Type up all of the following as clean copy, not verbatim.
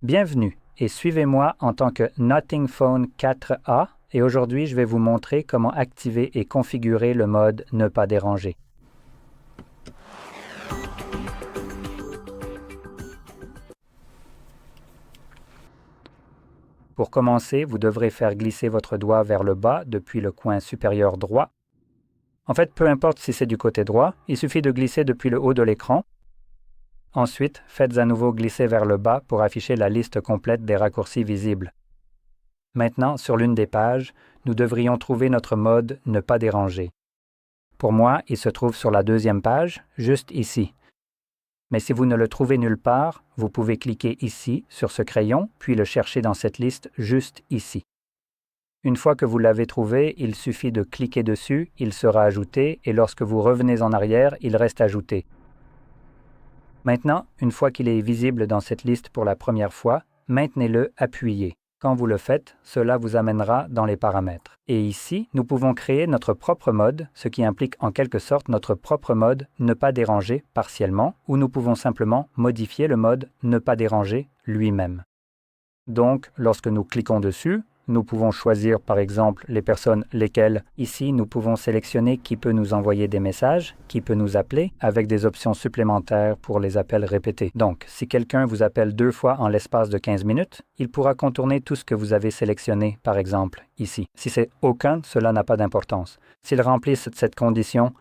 Bienvenue et suivez-moi en tant que Notting Phone 4A et aujourd'hui je vais vous montrer comment activer et configurer le mode Ne pas déranger. Pour commencer, vous devrez faire glisser votre doigt vers le bas depuis le coin supérieur droit. En fait, peu importe si c'est du côté droit, il suffit de glisser depuis le haut de l'écran. Ensuite, faites à nouveau glisser vers le bas pour afficher la liste complète des raccourcis visibles. Maintenant, sur l'une des pages, nous devrions trouver notre mode Ne pas déranger. Pour moi, il se trouve sur la deuxième page, juste ici. Mais si vous ne le trouvez nulle part, vous pouvez cliquer ici, sur ce crayon, puis le chercher dans cette liste juste ici. Une fois que vous l'avez trouvé, il suffit de cliquer dessus, il sera ajouté, et lorsque vous revenez en arrière, il reste ajouté. Maintenant, une fois qu'il est visible dans cette liste pour la première fois, maintenez-le appuyé. Quand vous le faites, cela vous amènera dans les paramètres. Et ici, nous pouvons créer notre propre mode, ce qui implique en quelque sorte notre propre mode Ne pas déranger partiellement, ou nous pouvons simplement modifier le mode Ne pas déranger lui-même. Donc, lorsque nous cliquons dessus, nous pouvons choisir par exemple les personnes lesquelles. Ici, nous pouvons sélectionner qui peut nous envoyer des messages, qui peut nous appeler, avec des options supplémentaires pour les appels répétés. Donc, si quelqu'un vous appelle 2 fois en l'espace de 15 minutes, il pourra contourner tout ce que vous avez sélectionné, par exemple, ici. Si c'est aucun, cela n'a pas d'importance. S'il remplisse cette condition,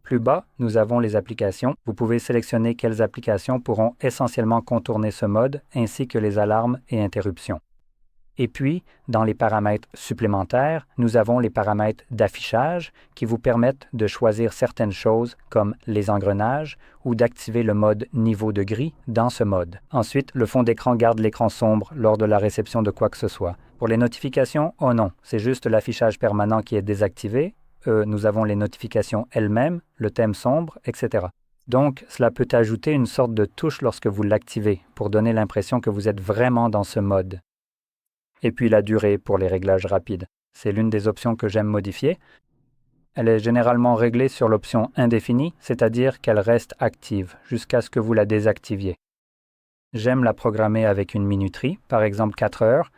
plus bas, nous avons les applications. Vous pouvez sélectionner quelles applications pourront essentiellement contourner ce mode, ainsi que les alarmes et interruptions. Et puis, dans les paramètres supplémentaires, nous avons les paramètres d'affichage qui vous permettent de choisir certaines choses comme les engrenages ou d'activer le mode niveau de gris dans ce mode. Ensuite, le fond d'écran garde l'écran sombre lors de la réception de quoi que ce soit. Pour les notifications, oh non, c'est juste l'affichage permanent qui est désactivé. Nous avons les notifications elles-mêmes, le thème sombre, etc. Donc, cela peut ajouter une sorte de touche lorsque vous l'activez, pour donner l'impression que vous êtes vraiment dans ce mode. Et puis la durée pour les réglages rapides. C'est l'une des options que j'aime modifier. Elle est généralement réglée sur l'option indéfinie, c'est-à-dire qu'elle reste active jusqu'à ce que vous la désactiviez. J'aime la programmer avec une minuterie, par exemple 4 heures.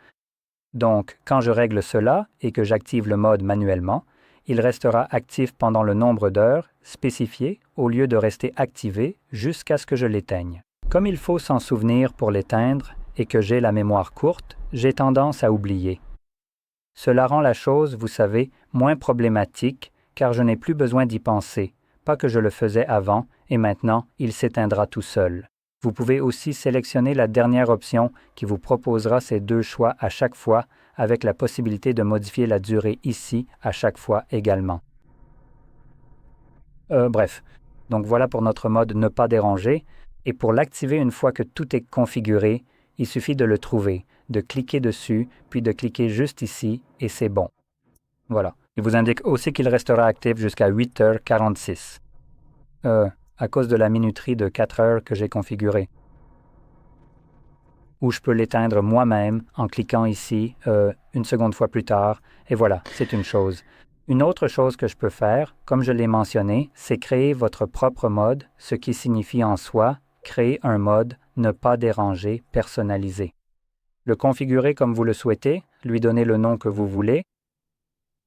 Donc, quand je règle cela et que j'active le mode manuellement, il restera actif pendant le nombre d'heures spécifié au lieu de rester activé jusqu'à ce que je l'éteigne. Comme il faut s'en souvenir pour l'éteindre et que j'ai la mémoire courte, j'ai tendance à oublier. Cela rend la chose, vous savez, moins problématique car je n'ai plus besoin d'y penser, pas que je le faisais avant et maintenant il s'éteindra tout seul. Vous pouvez aussi sélectionner la dernière option qui vous proposera ces 2 choix à chaque fois avec la possibilité de modifier la durée ici à chaque fois également. Bref, donc voilà pour notre mode Ne pas déranger. Et pour l'activer une fois que tout est configuré, il suffit de le trouver, de cliquer dessus, puis de cliquer juste ici et c'est bon. Voilà. Il vous indique aussi qu'il restera actif jusqu'à 8h46. À cause de la minuterie de 4 heures que j'ai configurée. Ou je peux l'éteindre moi-même en cliquant ici, une seconde fois plus tard, et voilà, c'est une chose. Une autre chose que je peux faire, comme je l'ai mentionné, c'est créer votre propre mode, ce qui signifie en soi créer un mode Ne pas déranger personnalisé. Le configurer comme vous le souhaitez, lui donner le nom que vous voulez,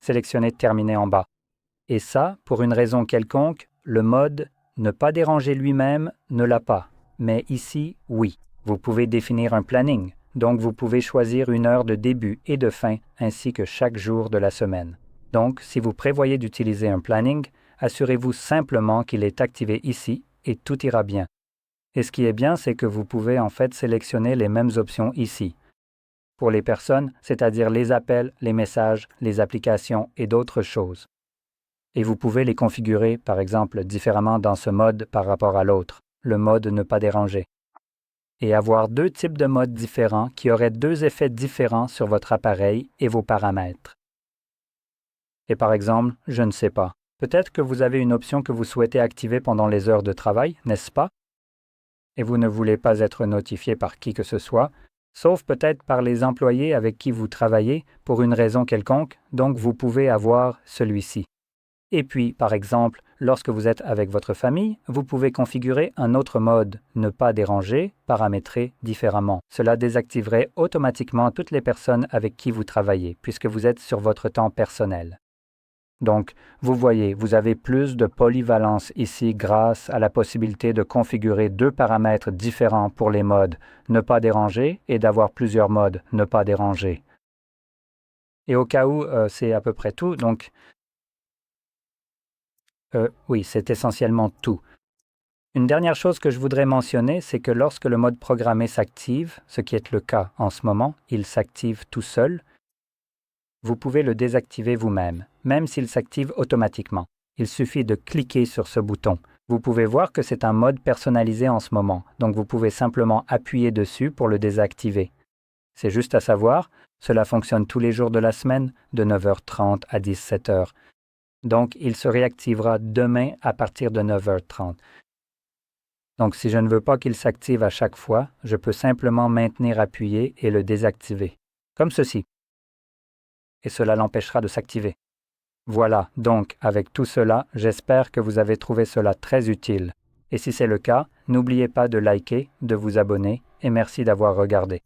sélectionnez Terminer en bas. Et ça, pour une raison quelconque, le mode Ne pas déranger lui-même ne l'a pas, mais ici, oui. Vous pouvez définir un planning, donc vous pouvez choisir une heure de début et de fin ainsi que chaque jour de la semaine. Donc, si vous prévoyez d'utiliser un planning, assurez-vous simplement qu'il est activé ici et tout ira bien. Et ce qui est bien, c'est que vous pouvez en fait sélectionner les mêmes options ici. Pour les personnes, c'est-à-dire les appels, les messages, les applications et d'autres choses. Et vous pouvez les configurer, par exemple, différemment dans ce mode par rapport à l'autre, le mode Ne pas déranger. Et avoir 2 types de modes différents qui auraient 2 effets différents sur votre appareil et vos paramètres. Et par exemple, je ne sais pas. Peut-être que vous avez une option que vous souhaitez activer pendant les heures de travail, n'est-ce pas? Et vous ne voulez pas être notifié par qui que ce soit, sauf peut-être par les employés avec qui vous travaillez pour une raison quelconque, donc vous pouvez avoir celui-ci. Et puis, par exemple, lorsque vous êtes avec votre famille, vous pouvez configurer un autre mode, ne pas déranger, paramétrer différemment. Cela désactiverait automatiquement toutes les personnes avec qui vous travaillez, puisque vous êtes sur votre temps personnel. Donc, vous voyez, vous avez plus de polyvalence ici grâce à la possibilité de configurer 2 paramètres différents pour les modes ne pas déranger et d'avoir plusieurs modes ne pas déranger. Et au cas où, c'est à peu près tout, donc oui, c'est essentiellement tout. Une dernière chose que je voudrais mentionner, c'est que lorsque le mode programmé s'active, ce qui est le cas en ce moment, il s'active tout seul, vous pouvez le désactiver vous-même, même s'il s'active automatiquement. Il suffit de cliquer sur ce bouton. Vous pouvez voir que c'est un mode personnalisé en ce moment, donc vous pouvez simplement appuyer dessus pour le désactiver. C'est juste à savoir, cela fonctionne tous les jours de la semaine, de 9h30 à 17h. Donc, il se réactivera demain à partir de 9h30. Donc, si je ne veux pas qu'il s'active à chaque fois, je peux simplement maintenir appuyé et le désactiver, comme ceci. Et cela l'empêchera de s'activer. Voilà, donc, avec tout cela, j'espère que vous avez trouvé cela très utile. Et si c'est le cas, n'oubliez pas de liker, de vous abonner, et merci d'avoir regardé.